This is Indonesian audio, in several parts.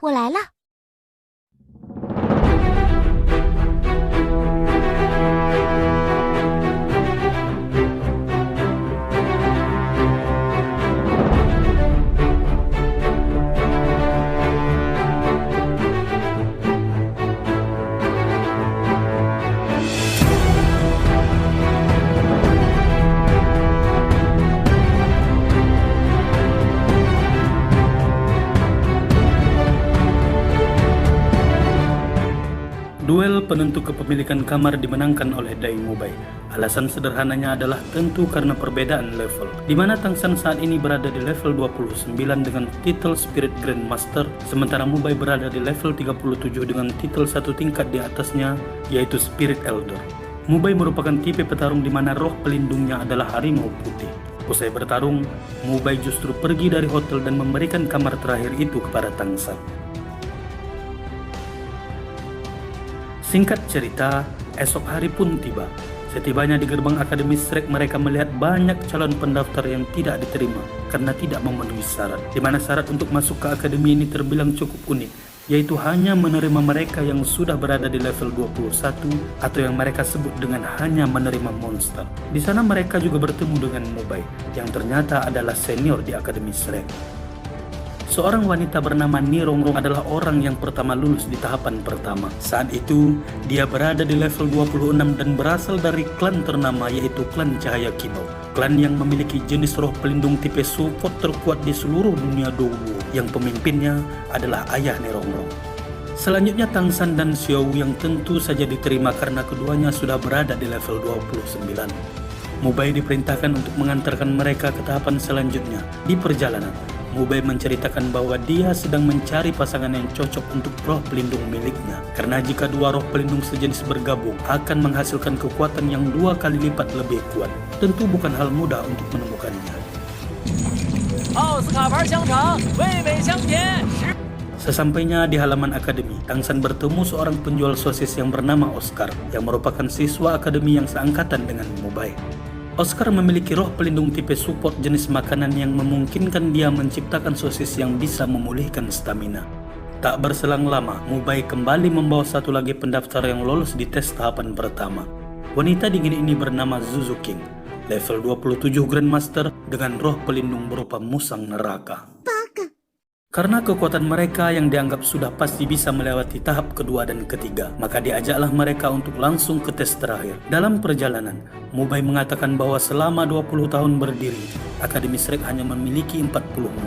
我来了。Duel penentu kepemilikan kamar dimenangkan oleh Dai Mubai. Alasan sederhananya adalah tentu karena perbedaan level, di mana Tangsan saat ini berada di level 29 dengan titel Spirit Grandmaster, sementara Mubai berada di level 37 dengan titel satu tingkat di atasnya, yaitu Spirit Elder. Mubai merupakan tipe petarung di mana roh pelindungnya adalah harimau putih. Usai bertarung, Mubai justru pergi dari hotel dan memberikan kamar terakhir itu kepada Tangsan. Singkat cerita, esok hari pun tiba. Setibanya di gerbang Akademi Shrek, mereka melihat banyak calon pendaftar yang tidak diterima karena tidak memenuhi syarat. Di mana syarat untuk masuk ke akademi ini terbilang cukup unik, yaitu hanya menerima mereka yang sudah berada di level 21 atau yang mereka sebut dengan hanya menerima monster. Di sana mereka juga bertemu dengan Mubai yang ternyata adalah senior di Akademi Shrek. Seorang wanita bernama Ni Rongrong adalah orang yang pertama lulus di tahapan pertama. Saat itu, dia berada di level 26 dan berasal dari klan ternama, yaitu klan Cahaya Kibau. Klan yang memiliki jenis roh pelindung tipe support terkuat di seluruh dunia Dongwu, yang pemimpinnya adalah ayah Ni Rongrong. Selanjutnya Tangsan dan Xiao yang tentu saja diterima karena keduanya sudah berada di level 29. Mubai diperintahkan untuk mengantarkan mereka ke tahapan selanjutnya. Di perjalanan, Mubai menceritakan bahwa dia sedang mencari pasangan yang cocok untuk roh pelindung miliknya. Karena jika dua roh pelindung sejenis bergabung, akan menghasilkan kekuatan yang 2 kali lipat lebih kuat. Tentu bukan hal mudah untuk menemukannya. Sesampainya di halaman akademi, Tangsan bertemu seorang penjual sosis yang bernama Oscar, yang merupakan siswa akademi yang seangkatan dengan Mubai. Oscar memiliki roh pelindung tipe support jenis makanan yang memungkinkan dia menciptakan sosis yang bisa memulihkan stamina. Tak berselang lama, Mubai kembali membawa satu lagi pendaftar yang lolos di tes tahapan pertama. Wanita dingin ini bernama Zuzu King, level 27 Grandmaster dengan roh pelindung berupa musang neraka. Karena kekuatan mereka yang dianggap sudah pasti bisa melewati tahap kedua dan ketiga, maka diajaklah mereka untuk langsung ke tes terakhir. Dalam perjalanan, Mubai mengatakan bahwa selama 20 tahun berdiri, Akademi Shrek hanya memiliki 40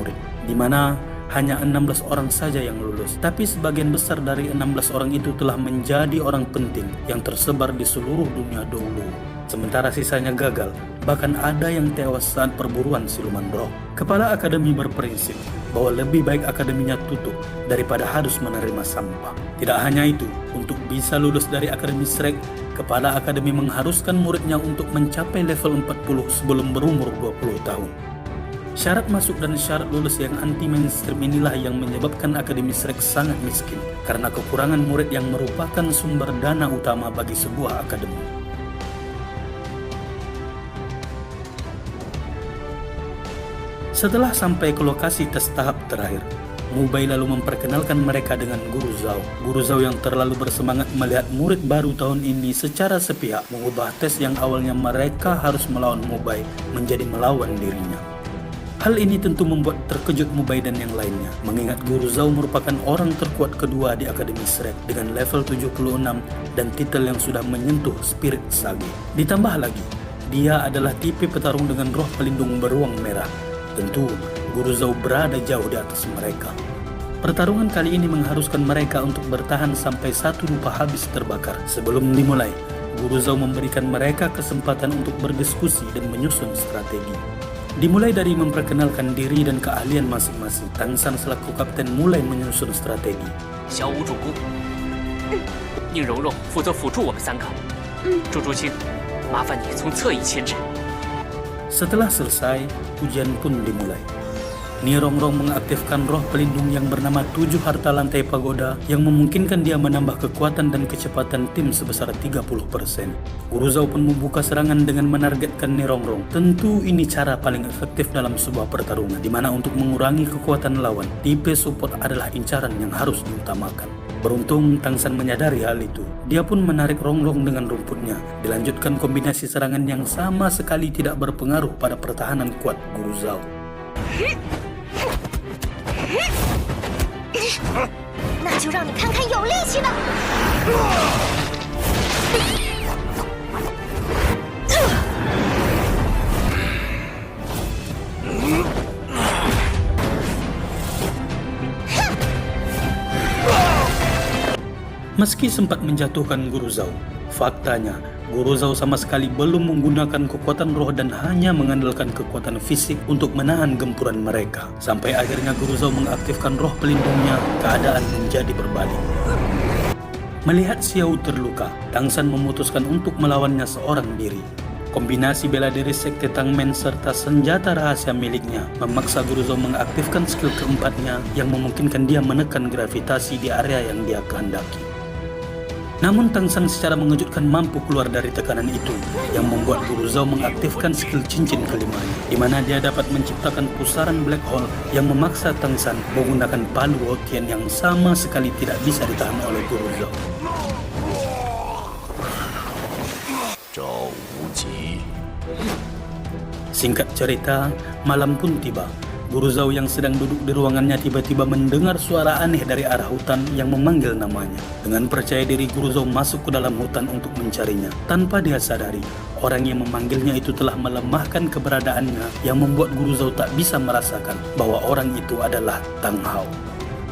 murid, di mana hanya 16 orang saja yang lulus. Tapi sebagian besar dari 16 orang itu telah menjadi orang penting yang tersebar di seluruh dunia Dongwu. Sementara sisanya gagal, bahkan ada yang tewas saat perburuan siluman roh. Kepala akademi berprinsip bahwa lebih baik akademinya tutup daripada harus menerima sampah. Tidak hanya itu, untuk bisa lulus dari Akademi Shrek, kepala akademi mengharuskan muridnya untuk mencapai level 40 sebelum berumur 20 tahun. Syarat masuk dan syarat lulus yang anti-mainstream inilah yang menyebabkan Akademi Shrek sangat miskin karena kekurangan murid yang merupakan sumber dana utama bagi sebuah akademi. Setelah sampai ke lokasi tes tahap terakhir, Mubai lalu memperkenalkan mereka dengan Guru Zhao. Guru Zhao yang terlalu bersemangat melihat murid baru tahun ini secara sepihak mengubah tes yang awalnya mereka harus melawan Mubai menjadi melawan dirinya. Hal ini tentu membuat terkejut Mubai dan yang lainnya, mengingat Guru Zhao merupakan orang terkuat kedua di Akademi Shrek dengan level 76 dan titel yang sudah menyentuh Spirit Sage. Ditambah lagi, dia adalah tipe petarung dengan roh pelindung beruang merah. Tentu, Guru Zhao berada jauh di atas mereka. Pertarungan kali ini mengharuskan mereka untuk bertahan sampai satu rupa habis terbakar. Sebelum dimulai, Guru Zhao memberikan mereka kesempatan untuk berdiskusi dan menyusun strategi. Dimulai dari memperkenalkan diri dan keahlian masing-masing. Tangsan selaku kapten mulai menyusun strategi. 小五主顾，宁荣荣负责辅助我们3个。朱竹清，麻烦你从侧翼牵制。 Setelah selesai, ujian pun dimulai. Rongrong mengaktifkan roh pelindung yang bernama 7 harta lantai pagoda yang memungkinkan dia menambah kekuatan dan kecepatan tim sebesar 30%. Guru Zhao pun membuka serangan dengan menargetkan Rongrong. Tentu ini cara paling efektif dalam sebuah pertarungan, di mana untuk mengurangi kekuatan lawan, tipe support adalah incaran yang harus diutamakan. Beruntung Tang San menyadari hal itu. Dia pun menarik Rongrong dengan rumputnya. Dilanjutkan kombinasi serangan yang sama sekali tidak berpengaruh pada pertahanan kuat Guru Zhao. 那就让你看看有力气的。 Meski sempat menjatuhkan Guru Zhao, faktanya Guru Zhao sama sekali belum menggunakan kekuatan roh dan hanya mengandalkan kekuatan fisik untuk menahan gempuran mereka. Sampai akhirnya Guru Zhao mengaktifkan roh pelindungnya, keadaan menjadi berbalik. Melihat Xiao terluka, Tang San memutuskan untuk melawannya seorang diri. Kombinasi bela diri sekte Tangmen serta senjata rahasia miliknya memaksa Guru Zhao mengaktifkan skill keempatnya yang memungkinkan dia menekan gravitasi di area yang dia kehendaki. Namun Tang San secara mengejutkan mampu keluar dari tekanan itu, yang membuat Guru Zhao mengaktifkan skill cincin kelimanya, di mana dia dapat menciptakan pusaran black hole yang memaksa Tang San menggunakan palu Houtian yang sama sekali tidak bisa ditahan oleh Guru Zhao. Singkat cerita, malam pun tiba. Guru Zhao yang sedang duduk di ruangannya tiba-tiba mendengar suara aneh dari arah hutan yang memanggil namanya. Dengan percaya diri, Guru Zhao masuk ke dalam hutan untuk mencarinya. Tanpa dia sadari, orang yang memanggilnya itu telah melemahkan keberadaannya yang membuat Guru Zhao tak bisa merasakan bahwa orang itu adalah Tang Hao.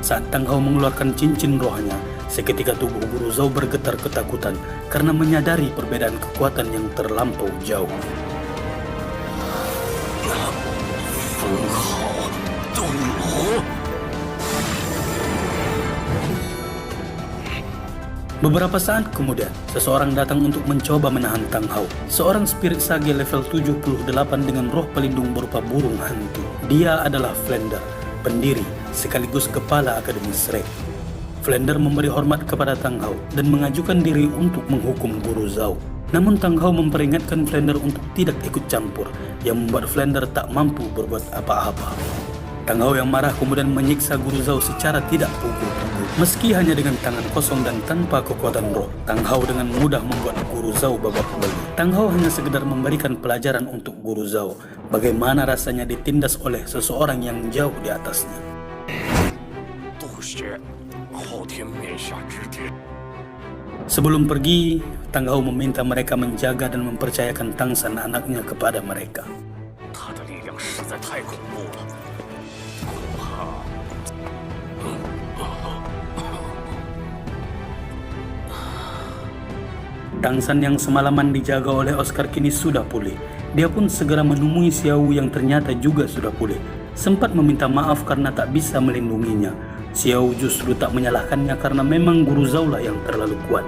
Saat Tang Hao mengeluarkan cincin rohnya, seketika tubuh Guru Zhao bergetar ketakutan karena menyadari perbedaan kekuatan yang terlampau jauh. Beberapa saat kemudian, seseorang datang untuk mencoba menahan Tang Hao. Seorang spirit sage level 78 dengan roh pelindung berupa burung hantu. Dia adalah Flander, pendiri sekaligus kepala Akademi Shrek. Flander memberi hormat kepada Tang Hao dan mengajukan diri untuk menghukum Guru Zhao. Namun Tang Hao memperingatkan Flander untuk tidak ikut campur, yang membuat Flander tak mampu berbuat apa-apa. Tang Hao yang marah kemudian menyiksa Guru Zhao secara tidak pukul-pukul. Meski hanya dengan tangan kosong dan tanpa kekuatan roh, Tang Hao dengan mudah membuat Guru Zhao babak belur. Tang Hao hanya sekedar memberikan pelajaran untuk Guru Zhao, bagaimana rasanya ditindas oleh seseorang yang jauh di atasnya. Sebelum pergi, Tang Hao meminta mereka menjaga dan mempercayakan Tang San anaknya kepada mereka. Tang San yang semalaman dijaga oleh Oscar kini sudah pulih. Dia pun segera menemui Xiao yang ternyata juga sudah pulih. Sempat meminta maaf karena tak bisa melindunginya. Xiao justru tak menyalahkannya karena memang Guru Zhao lah yang terlalu kuat.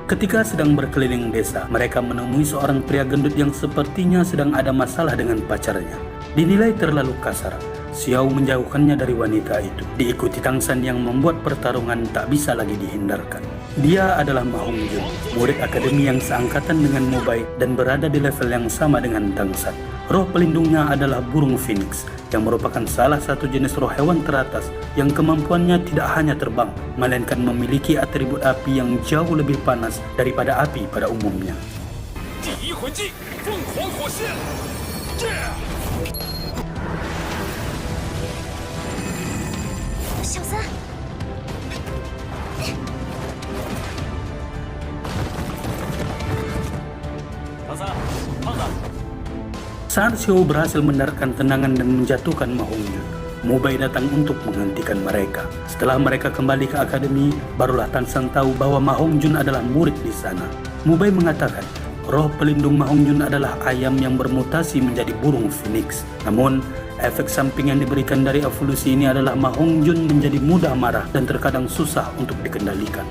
Ketika sedang berkeliling desa, mereka menemui seorang pria gendut yang sepertinya sedang ada masalah dengan pacarnya. Dinilai terlalu kasar, Xiao menjauhkannya dari wanita itu. Diikuti Tang San yang membuat pertarungan tak bisa lagi dihindarkan. Dia adalah Ma Hongjun, murid akademi yang seangkatan dengan Mubai dan berada di level yang sama dengan Tang San. Roh pelindungnya adalah burung phoenix, yang merupakan salah satu jenis roh hewan teratas yang kemampuannya tidak hanya terbang, melainkan memiliki atribut api yang jauh lebih panas daripada api pada umumnya. 小三， Saat Xiao berhasil mendaratkan tendangan dan menjatuhkan Ma Hongjun, Mubai datang untuk menghentikan mereka. Setelah mereka kembali ke akademi, barulah Tang San tahu bahwa Ma Hongjun adalah murid di sana. Mubai mengatakan, roh pelindung Ma Hongjun adalah ayam yang bermutasi menjadi burung phoenix. Namun, efek samping yang diberikan dari evolusi ini adalah Ma Hongjun menjadi mudah marah dan terkadang susah untuk dikendalikan.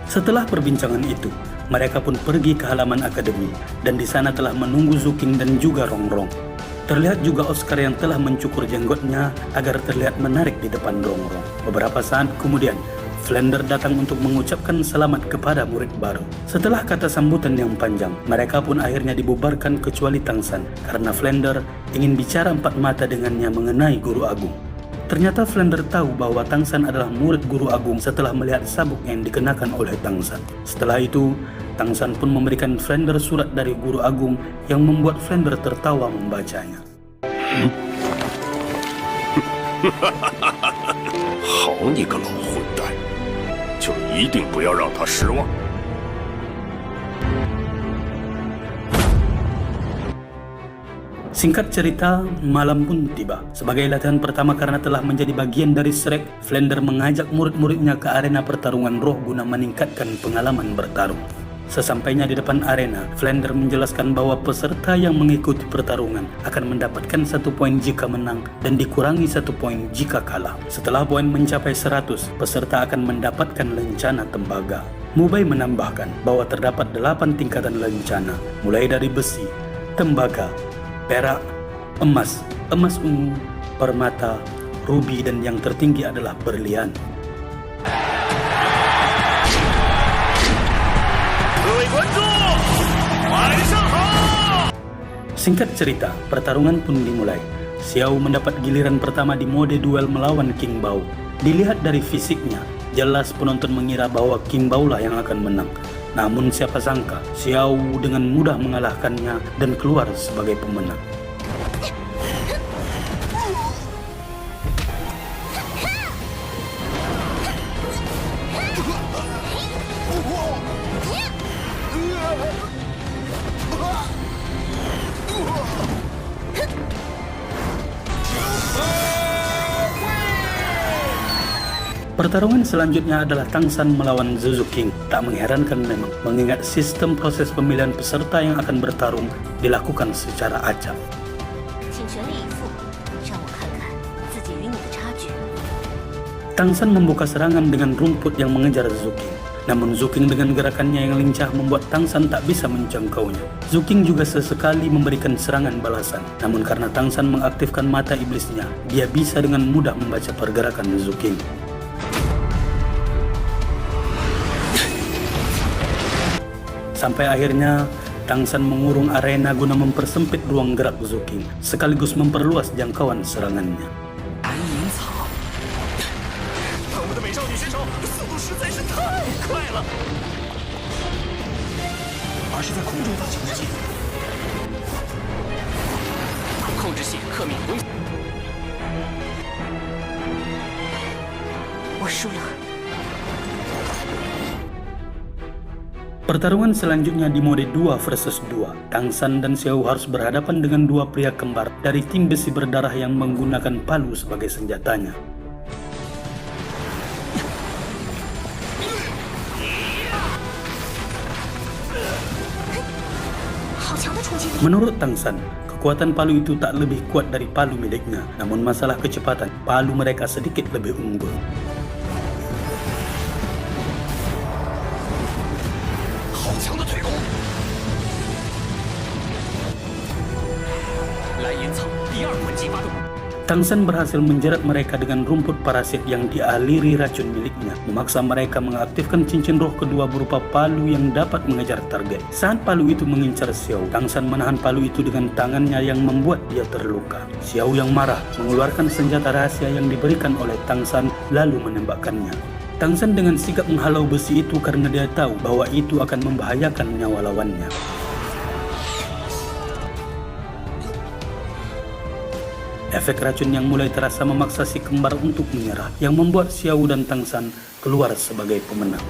Setelah perbincangan itu, mereka pun pergi ke halaman akademi dan di sana telah menunggu Zuking dan juga Rongrong. Terlihat juga Oscar yang telah mencukur jenggotnya agar terlihat menarik di depan rongrong. Beberapa saat kemudian, Flander datang untuk mengucapkan selamat kepada murid baru. Setelah kata sambutan yang panjang, mereka pun akhirnya dibubarkan kecuali Tangsan karena Flander ingin bicara empat mata dengannya mengenai Guru Agung. Ternyata Flander tahu bahwa Tangsan adalah murid Guru Agung setelah melihat sabuk yang dikenakan oleh Tangsan. Setelah itu, Tangsan pun memberikan Flander surat dari Guru Agung yang membuat Flander tertawa membacanya. 好你个老混蛋，就一定不要让他失望。 Singkat cerita, malam pun tiba. Sebagai latihan pertama karena telah menjadi bagian dari Shrek, Flander mengajak murid-muridnya ke arena pertarungan roh guna meningkatkan pengalaman bertarung. Sesampainya di depan arena, Flander menjelaskan bahwa peserta yang mengikuti pertarungan akan mendapatkan 1 poin jika menang dan dikurangi 1 poin jika kalah. Setelah poin mencapai 100, peserta akan mendapatkan lencana tembaga. Mubai menambahkan bahwa terdapat 8 tingkatan lencana, mulai dari besi, tembaga, perak, emas, emas ungu, permata, rubi, dan yang tertinggi adalah berlian. Singkat cerita, pertarungan pun dimulai. Xiao mendapat giliran pertama di mode duel melawan King Bao. Dilihat dari fisiknya, jelas penonton mengira bahwa King Bao lah yang akan menang. Namun siapa sangka, Xiao dengan mudah mengalahkannya dan keluar sebagai pemenang. Pertarungan selanjutnya adalah Tangsan melawan Zuzu King. Tak mengherankan memang, mengingat sistem proses pemilihan peserta yang akan bertarung dilakukan secara acak. Tangsan membuka serangan dengan rumput yang mengejar Zuzu King. Namun Zuzu King dengan gerakannya yang lincah membuat Tangsan tak bisa menjangkaunya. Zuzu King juga sesekali memberikan serangan balasan. Namun karena Tangsan mengaktifkan mata iblisnya, dia bisa dengan mudah membaca pergerakan Zuzu King. Sampai akhirnya, Tangsan mengurung arena guna mempersempit ruang gerak Zuzu King, sekaligus memperluas jangkauan serangannya. Pertarungan selanjutnya di mode 2 versus 2. Tangsan dan Xiao harus berhadapan dengan dua pria kembar dari tim besi berdarah yang menggunakan palu sebagai senjatanya. Menurut Tangsan, kekuatan palu itu tak lebih kuat dari palu miliknya. Namun masalah kecepatan, palu mereka sedikit lebih unggul. Tangsan berhasil menjerat mereka dengan rumput parasit yang dialiri racun miliknya, memaksa mereka mengaktifkan cincin roh kedua berupa palu yang dapat mengejar target. Saat palu itu mengincar Xiao, Tangsan menahan palu itu dengan tangannya yang membuat dia terluka. Xiao yang marah mengeluarkan senjata rahasia yang diberikan oleh Tangsan lalu menembakkannya. Tangsan dengan sigap menghalau besi itu karena dia tahu bahwa itu akan membahayakan nyawa lawannya. Efek racun yang mulai terasa memaksa si kembar untuk menyerah, yang membuat Xiao dan Tangsan keluar sebagai pemenang.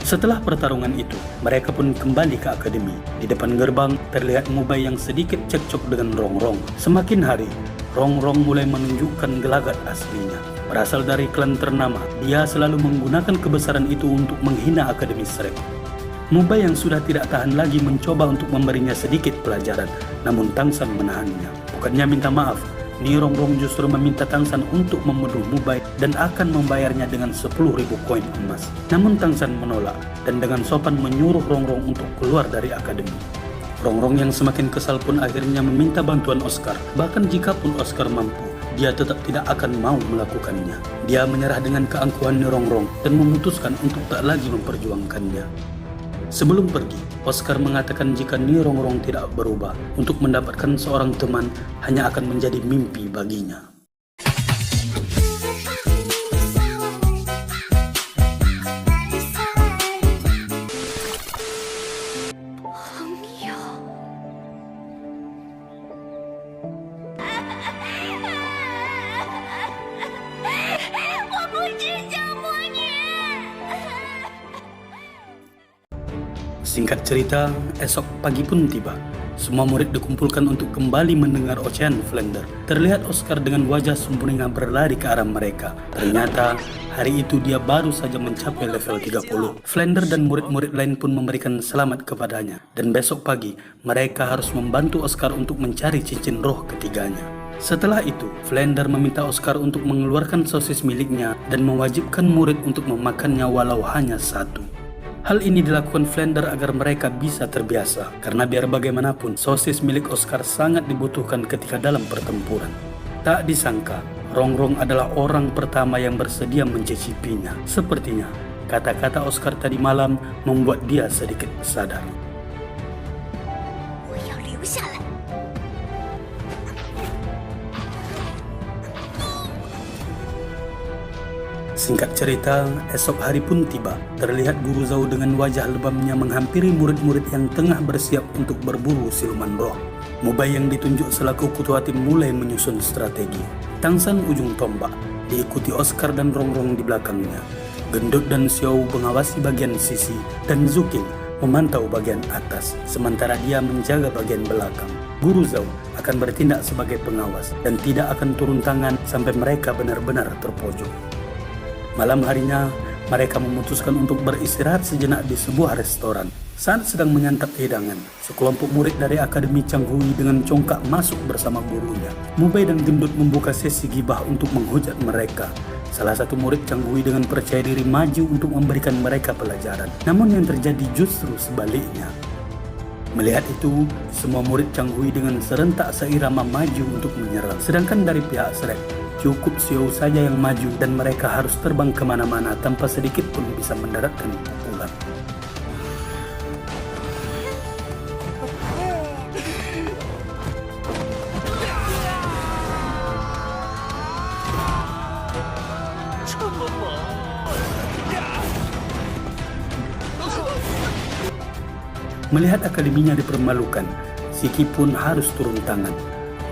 Setelah pertarungan itu, mereka pun kembali ke akademi. Di depan gerbang, terlihat Mubai yang sedikit cekcok dengan Rongrong. Semakin hari, Rongrong mulai menunjukkan gelagat aslinya. Berasal dari klan ternama, dia selalu menggunakan kebesaran itu untuk menghina Akademi Shrek. Mubai yang sudah tidak tahan lagi mencoba untuk memberinya sedikit pelajaran, namun Tangsan menahannya. Bukannya minta maaf, Ni Rongrong justru meminta Tang San untuk membunuh Mubai dan akan membayarnya dengan 10.000 koin emas. Namun Tang San menolak dan dengan sopan menyuruh Rongrong untuk keluar dari akademi. Rongrong yang semakin kesal pun akhirnya meminta bantuan Oscar. Bahkan jikapun Oscar mampu, dia tetap tidak akan mau melakukannya. Dia menyerah dengan keangkuhan Ni Rongrong dan memutuskan untuk tak lagi memperjuangkannya. Sebelum pergi, Oscar mengatakan jika Ni Rongrong tidak berubah, untuk mendapatkan seorang teman hanya akan menjadi mimpi baginya. Singkat cerita, esok pagi pun tiba. Semua murid dikumpulkan untuk kembali mendengar ocehan Flander. Terlihat Oscar dengan wajah sumringah berlari ke arah mereka. Ternyata, hari itu dia baru saja mencapai level 30. Flander dan murid-murid lain pun memberikan selamat kepadanya. Dan besok pagi, mereka harus membantu Oscar untuk mencari cincin roh ketiganya. Setelah itu, Flander meminta Oscar untuk mengeluarkan sosis miliknya dan mewajibkan murid untuk memakannya walau hanya satu. Hal ini dilakukan Flander agar mereka bisa terbiasa, karena biar bagaimanapun sosis milik Oscar sangat dibutuhkan ketika dalam pertempuran. Tak disangka, Rongrong adalah orang pertama yang bersedia mencicipinya. Sepertinya, kata-kata Oscar tadi malam membuat dia sedikit sadar. Singkat cerita, esok hari pun tiba. Terlihat Guru Zhao dengan wajah lebamnya menghampiri murid-murid yang tengah bersiap untuk berburu siluman roh. Mubai yang ditunjuk selaku ketua tim mulai menyusun strategi. Tang San ujung tombak, diikuti Oscar dan Rongrong di belakangnya. Gendut dan Xiao mengawasi bagian sisi, dan Zuking memantau bagian atas, sementara dia menjaga bagian belakang. Guru Zhao akan bertindak sebagai pengawas dan tidak akan turun tangan sampai mereka benar-benar terpojok. Malam harinya, mereka memutuskan untuk beristirahat sejenak di sebuah restoran. Saat sedang menyantap hidangan, sekelompok murid dari Akademi Changhui dengan congkak masuk bersama gurunya. Mubai dan Gendut membuka sesi gibah untuk menghujat mereka. Salah satu murid Changhui dengan percaya diri maju untuk memberikan mereka pelajaran. Namun yang terjadi justru sebaliknya. Melihat itu, semua murid Changhui dengan serentak seirama maju untuk menyerang. Sedangkan dari pihak Shrek, cukup Xiao saja yang maju dan mereka harus terbang kemana-mana tanpa sedikit pun bisa mendaratkan pukulan. Melihat akademinya dipermalukan, Ziki pun harus turun tangan.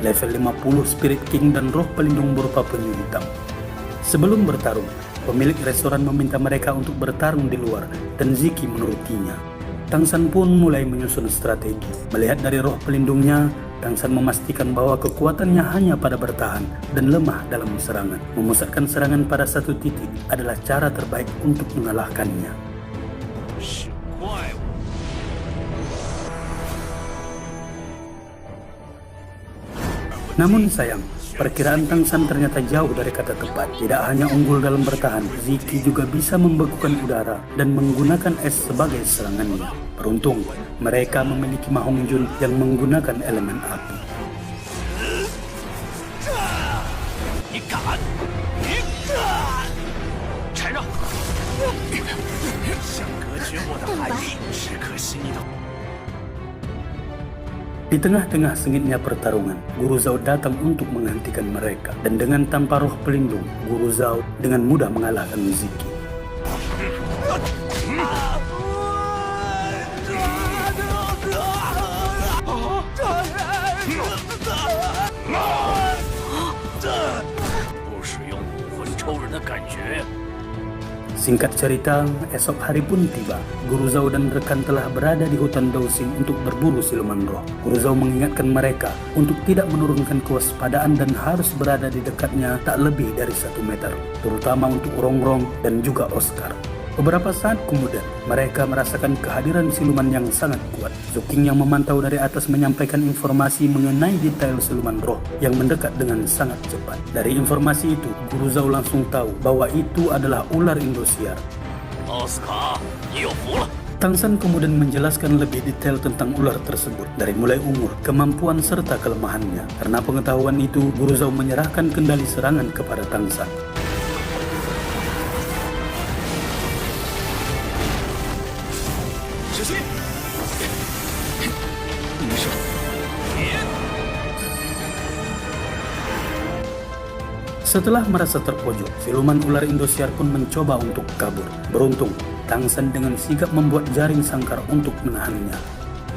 Level 50 Spirit King dan roh pelindung berupa penyu hitam. Sebelum bertarung, pemilik restoran meminta mereka untuk bertarung di luar dan Ziki menurutinya. Tang San pun mulai menyusun strategi. Melihat dari roh pelindungnya, Tang San memastikan bahwa kekuatannya hanya pada bertahan dan lemah dalam serangan. Memusatkan serangan pada satu titik adalah cara terbaik untuk mengalahkannya. Namun sayang, perkiraan Tang San ternyata jauh dari kata tepat. Tidak hanya unggul dalam bertahan, Ziki juga bisa membekukan udara dan menggunakan es sebagai serangannya. Beruntung, mereka memiliki Ma Hongjun yang menggunakan elemen api. Di tengah-tengah sengitnya pertarungan, Guru Zhao datang untuk menghentikan mereka. Dan dengan tanpa roh pelindung, Guru Zhao dengan mudah mengalahkan Ziki. Singkat cerita, esok hari pun tiba. Guru Zhao dan rekan telah berada di hutan Daoxing untuk berburu siluman roh. Guru Zhao mengingatkan mereka untuk tidak menurunkan kewaspadaan dan harus berada di dekatnya tak lebih dari 1 meter, terutama untuk Rongrong dan juga Oscar. Beberapa saat kemudian, mereka merasakan kehadiran siluman yang sangat kuat. Zuking yang memantau dari atas menyampaikan informasi mengenai detail siluman roh yang mendekat dengan sangat cepat. Dari informasi itu, Guru Zhao langsung tahu bahwa itu adalah ular Indosiar. Oscar, 你有福了。 Tang San kemudian menjelaskan lebih detail tentang ular tersebut, dari mulai umur, kemampuan, serta kelemahannya. Karena pengetahuan itu, Guru Zhao menyerahkan kendali serangan kepada Tang San. Setelah merasa terpojok, siluman ular Indosiar pun mencoba untuk kabur. Beruntung, Tang San dengan sigap membuat jaring sangkar untuk menahannya.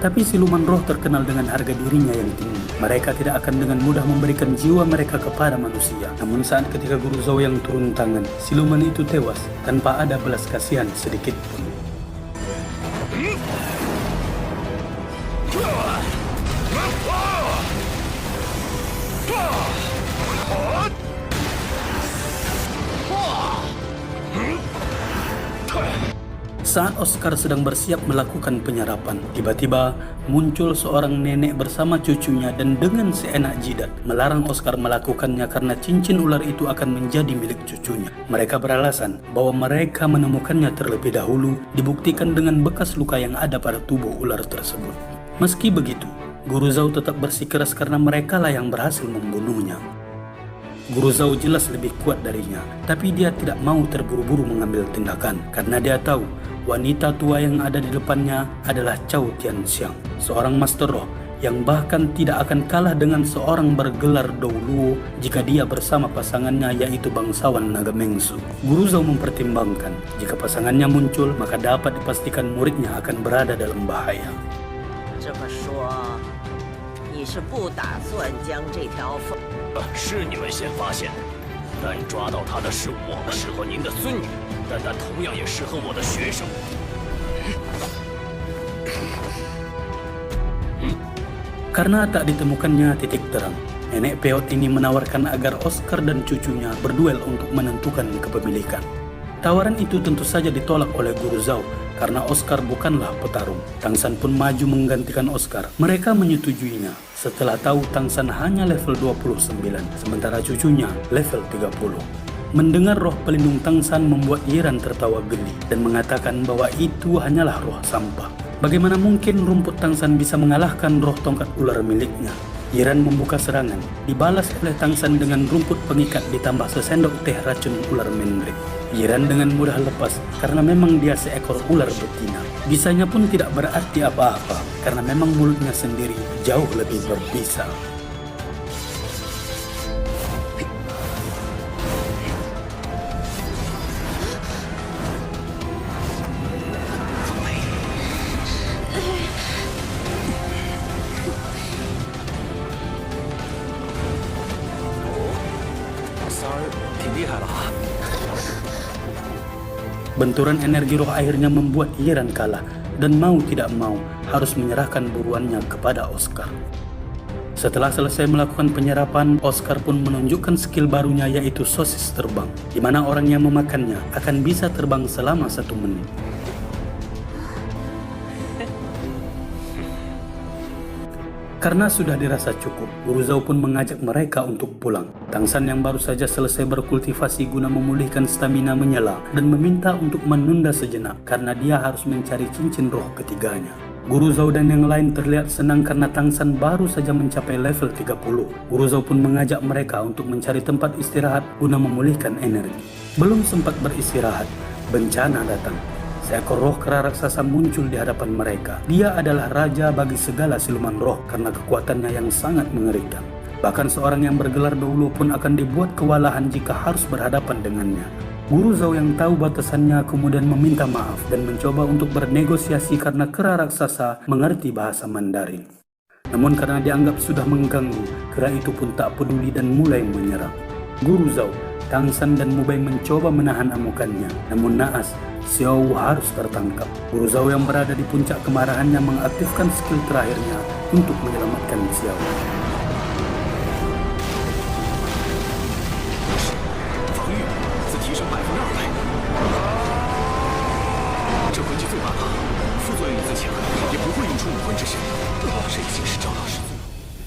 Tapi siluman roh terkenal dengan harga dirinya yang tinggi. Mereka tidak akan dengan mudah memberikan jiwa mereka kepada manusia. Namun saat ketika Guru Zhao yang turun tangan, siluman itu tewas tanpa ada belas kasihan sedikit pun. Saat Oscar sedang bersiap melakukan penyerapan, tiba-tiba muncul seorang nenek bersama cucunya dan dengan seenak jidat melarang Oscar melakukannya karena cincin ular itu akan menjadi milik cucunya. Mereka beralasan bahwa mereka menemukannya terlebih dahulu, dibuktikan dengan bekas luka yang ada pada tubuh ular tersebut. Meski begitu, Guru Zhao tetap bersikeras karena merekalah yang berhasil membunuhnya. Guru Zhao jelas lebih kuat darinya, tapi dia tidak mau terburu-buru mengambil tindakan karena dia tahu wanita tua yang ada di depannya adalah Cao Tianxiang, seorang master roh yang bahkan tidak akan kalah dengan seorang bergelar Douluo jika dia bersama pasangannya yaitu bangsawan naga Mengsu. Guru Zhao mempertimbangkan jika pasangannya muncul maka dapat dipastikan muridnya akan berada dalam bahaya. 这么说，你是不打算将这条凤？ 是你们先发现的，但抓到他的是我，适合您的孙女，但他同样也适合我的学生。 Karena tak ditemukannya titik terang, nenek peot ini menawarkan agar Oscar dan cucunya berduel untuk menentukan kepemilikan. Tawaran itu tentu saja ditolak oleh Guru Zhao karena Oscar bukanlah petarung. Tang San pun maju menggantikan Oscar. Mereka menyetujuinya setelah tahu Tang San hanya level 29, sementara cucunya level 30. Mendengar roh pelindung Tang San membuat Yiran tertawa geli dan mengatakan bahwa itu hanyalah roh sampah. Bagaimana mungkin rumput Tang San bisa mengalahkan roh tongkat ular miliknya? Yiran membuka serangan, dibalas oleh Tang San dengan rumput pengikat ditambah sesendok teh racun ular mendrik. Yiran dengan mudah lepas karena memang dia seekor ular betina. Bisanya pun tidak berarti apa-apa karena memang mulutnya sendiri jauh lebih berbisa. Benturan energi roh akhirnya membuat Yiran kalah dan mau tidak mau harus menyerahkan buruannya kepada Oscar. Setelah selesai melakukan penyerapan, Oscar pun menunjukkan skill barunya yaitu sosis terbang, di mana orang yang memakannya akan bisa terbang selama 1 menit. Karena sudah dirasa cukup, Guru Zhao pun mengajak mereka untuk pulang. Tang San yang baru saja selesai berkultivasi guna memulihkan stamina menyela dan meminta untuk menunda sejenak karena dia harus mencari cincin roh ketiganya. Guru Zhao dan yang lain terlihat senang karena Tang San baru saja mencapai level 30. Guru Zhao pun mengajak mereka untuk mencari tempat istirahat guna memulihkan energi. Belum sempat beristirahat, bencana datang. Seekor roh kera raksasa muncul di hadapan mereka. Dia adalah raja bagi segala siluman roh karena kekuatannya yang sangat mengerikan. Bahkan seorang yang bergelar Douluo pun akan dibuat kewalahan jika harus berhadapan dengannya. Guru Zhao yang tahu batasannya kemudian meminta maaf dan mencoba untuk bernegosiasi karena kera raksasa mengerti bahasa Mandarin. Namun karena dianggap sudah mengganggu, kera itu pun tak peduli dan mulai menyerang. Guru Zhao, Tang San dan Mubai mencoba menahan amukannya, namun naas, Xiao harus tertangkap. Guru Zhao yang berada di puncak kemarahannya mengaktifkan skill terakhirnya untuk menyelamatkan Xiao.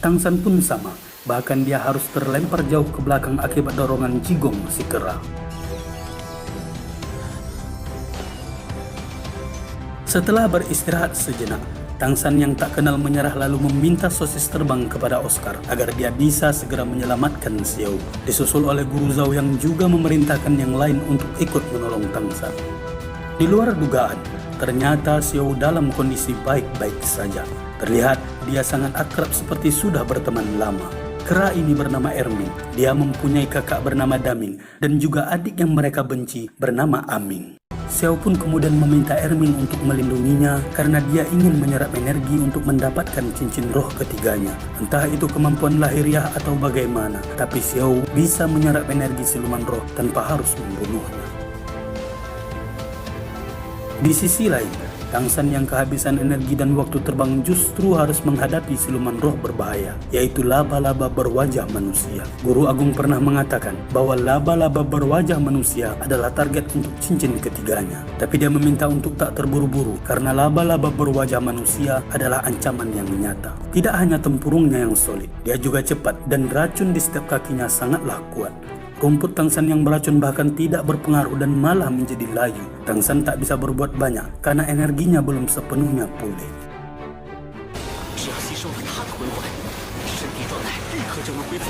Tang San pun sama, bahkan dia harus terlempar jauh ke belakang akibat dorongan Jigong si kera. Setelah beristirahat sejenak, Tang San yang tak kenal menyerah lalu meminta sosis terbang kepada Oscar agar dia bisa segera menyelamatkan Xiao, disusul oleh Guru Zhao yang juga memerintahkan yang lain untuk ikut menolong Tang San. Di luar dugaan, ternyata Xiao dalam kondisi baik-baik saja. Terlihat dia sangat akrab seperti sudah berteman lama. Kera ini bernama Erming, dia mempunyai kakak bernama Daming, dan juga adik yang mereka benci bernama Aming. Xiao pun kemudian meminta Erming untuk melindunginya karena dia ingin menyerap energi untuk mendapatkan cincin roh ketiganya. Entah itu kemampuan lahiriah atau bagaimana, tapi Xiao bisa menyerap energi siluman roh tanpa harus membunuhnya. Di sisi lain, Tang San yang kehabisan energi dan waktu terbang justru harus menghadapi siluman roh berbahaya, yaitu laba-laba berwajah manusia. Guru Agung pernah mengatakan bahwa laba-laba berwajah manusia adalah target untuk cincin ketiganya. Tapi dia meminta untuk tak terburu-buru karena laba-laba berwajah manusia adalah ancaman yang nyata. Tidak hanya tempurungnya yang solid, dia juga cepat dan racun di setiap kakinya sangatlah kuat. Rumput Tang San yang beracun bahkan tidak berpengaruh dan malah menjadi layu. Tang San tak bisa berbuat banyak karena energinya belum sepenuhnya pulih. 只要吸收了他的魂环，身体状态立刻就能恢复。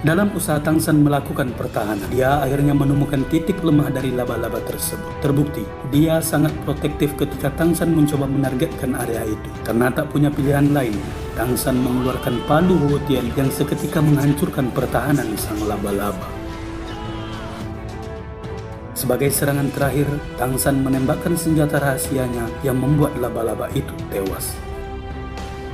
Dalam usaha Tang San melakukan pertahanan, dia akhirnya menemukan titik lemah dari laba-laba tersebut. Terbukti, dia sangat protektif ketika Tang San mencoba menargetkan area itu. Karena tak punya pilihan lain, Tang San mengeluarkan palu Huotian yang seketika menghancurkan pertahanan sang laba-laba. Sebagai serangan terakhir, Tang San menembakkan senjata rahasianya yang membuat laba-laba itu tewas.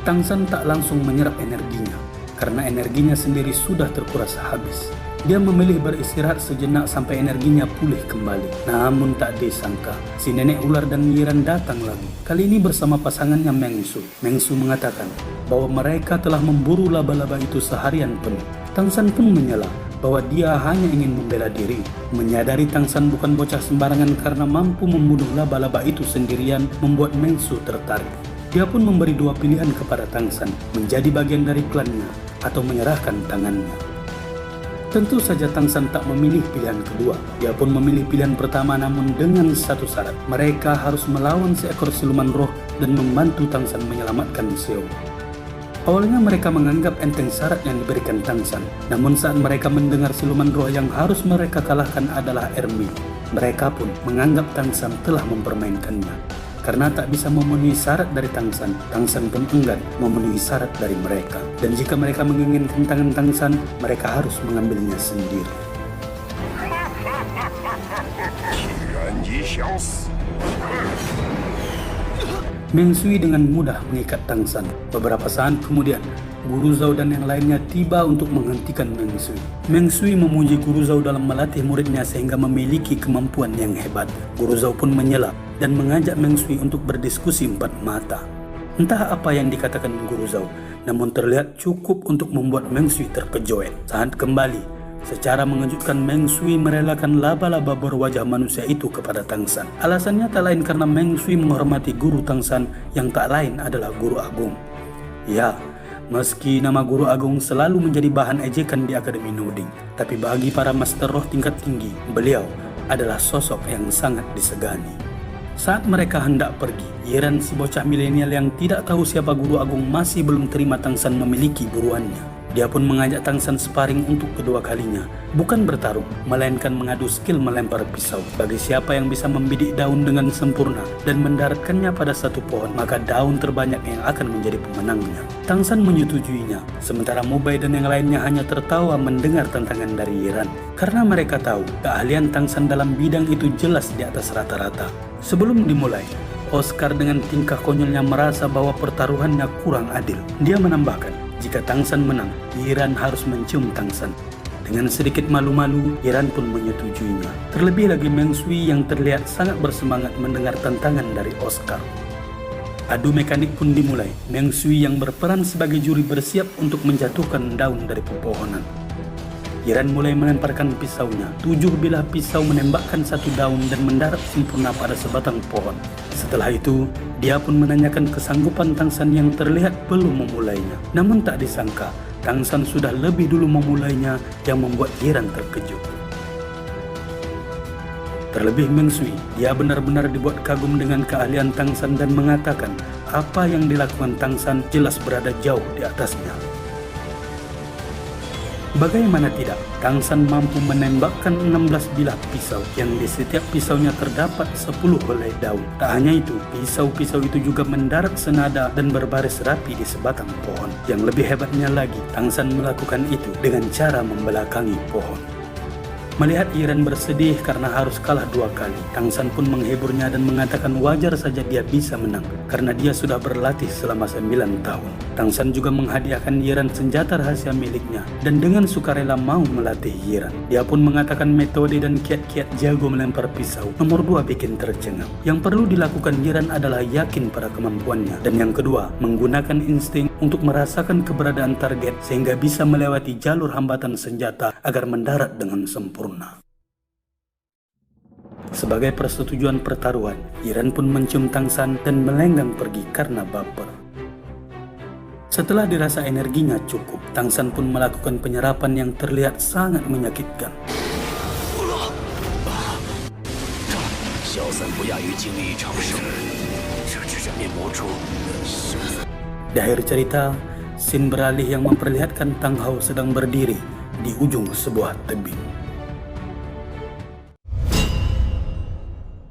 Tang San tak langsung menyerap energinya, karena energinya sendiri sudah terkuras habis. Dia memilih beristirahat sejenak sampai energinya pulih kembali. Namun tak disangka, si nenek ular dan Yiran datang lagi. Kali ini bersama pasangannya Meng Su. Meng Su mengatakan bahwa mereka telah memburu laba-laba itu seharian penuh. Tang San pun menyela bahwa dia hanya ingin membela diri. Menyadari Tang San bukan bocah sembarangan karena mampu membunuh laba-laba itu sendirian membuat Meng Su tertarik. Dia pun memberi dua pilihan kepada Tang San, menjadi bagian dari klannya atau menyerahkan tangannya. Tentu saja Tang San tak memilih pilihan kedua. Dia pun memilih pilihan pertama namun dengan satu syarat. Mereka harus melawan seekor siluman roh dan membantu Tang San menyelamatkan Xiao. Awalnya mereka menganggap enteng syarat yang diberikan Tang San. Namun saat mereka mendengar siluman roh yang harus mereka kalahkan adalah Erming, mereka pun menganggap Tang San telah mempermainkannya. Karena tak bisa memenuhi syarat dari Tang San pun enggan memenuhi syarat dari mereka. Dan jika mereka menginginkan tangan Tang San, mereka harus mengambilnya sendiri. Meng Sui dengan mudah mengikat Tang San. Beberapa saat kemudian, Guru Zhao dan yang lainnya tiba untuk menghentikan Meng Sui. Meng Sui memuji Guru Zhao dalam melatih muridnya sehingga memiliki kemampuan yang hebat. Guru Zhao pun menyela dan mengajak Meng Sui untuk berdiskusi empat mata. Entah apa yang dikatakan Guru Zhao, namun terlihat cukup untuk membuat Meng Sui terkejoet. Saat kembali, secara mengejutkan Meng Sui merelakan laba-laba berwajah manusia itu kepada Tang San. Alasannya tak lain karena Meng Sui menghormati guru Tang San yang tak lain adalah Guru Agung. Ya, meski nama Guru Agung selalu menjadi bahan ejekan di Akademi Nuding, tapi bagi para master roh tingkat tinggi, beliau adalah sosok yang sangat disegani. Saat mereka hendak pergi, Yiran si bocah milenial yang tidak tahu siapa Guru Agung masih belum terima Tang San memiliki buruannya. Dia pun mengajak Tang San sparring untuk kedua kalinya. Bukan bertarung, melainkan mengadu skill melempar pisau. Bagi siapa yang bisa membidik daun dengan sempurna dan mendaratkannya pada satu pohon, maka daun terbanyak yang akan menjadi pemenangnya. Tang San menyetujuinya, sementara Mubai dan yang lainnya hanya tertawa mendengar tantangan dari Yiran. Karena mereka tahu, keahlian Tang San dalam bidang itu jelas di atas rata-rata. Sebelum dimulai, Oscar dengan tingkah konyolnya merasa bahwa pertaruhannya kurang adil. Dia menambahkan, jika Tang San menang, Yiran harus mencium Tang San. Dengan sedikit malu-malu, Yiran pun menyetujuinya. Terlebih lagi Meng Sui yang terlihat sangat bersemangat mendengar tantangan dari Oscar. Adu mekanik pun dimulai. Meng Sui yang berperan sebagai juri bersiap untuk menjatuhkan daun dari pepohonan. Yiran mulai melemparkan pisaunya. 7 bilah pisau menembakkan satu daun dan mendarat sempurna pada sebatang pohon. Setelah itu, dia pun menanyakan kesanggupan Tang San yang terlihat belum memulainya. Namun tak disangka, Tang San sudah lebih dulu memulainya yang membuat Yiran terkejut. Terlebih Meng Sui, dia benar-benar dibuat kagum dengan keahlian Tang San dan mengatakan apa yang dilakukan Tang San jelas berada jauh di atasnya. Bagaimana tidak, Tang San mampu menembakkan 16 bilah pisau yang di setiap pisaunya terdapat 10 helai daun. Tak hanya itu, pisau-pisau itu juga mendarat senada dan berbaris rapi di sebatang pohon. Yang lebih hebatnya lagi, Tang San melakukan itu dengan cara membelakangi pohon. Melihat Yiran bersedih karena harus kalah 2 kali, Tang San pun menghiburnya dan mengatakan wajar saja dia bisa menang karena dia sudah berlatih selama 9 tahun. Tang San juga menghadiahkan Yiran senjata rahasia miliknya dan dengan sukarela mau melatih Yiran. Dia pun mengatakan metode dan kiat-kiat jago melempar pisau. Nomor 2 bikin tercengang. Yang perlu dilakukan Yiran adalah yakin pada kemampuannya, dan yang kedua menggunakan insting untuk merasakan keberadaan target sehingga bisa melewati jalur hambatan senjata agar mendarat dengan sempurna. Sebagai persetujuan pertaruhan, Yiran pun mencium Tang San dan melenggang pergi karena baper. Setelah dirasa energinya cukup, Tang San pun melakukan penyerapan yang terlihat sangat menyakitkan. Di akhir cerita, scene beralih yang memperlihatkan Tang Hao sedang berdiri di ujung sebuah tebing.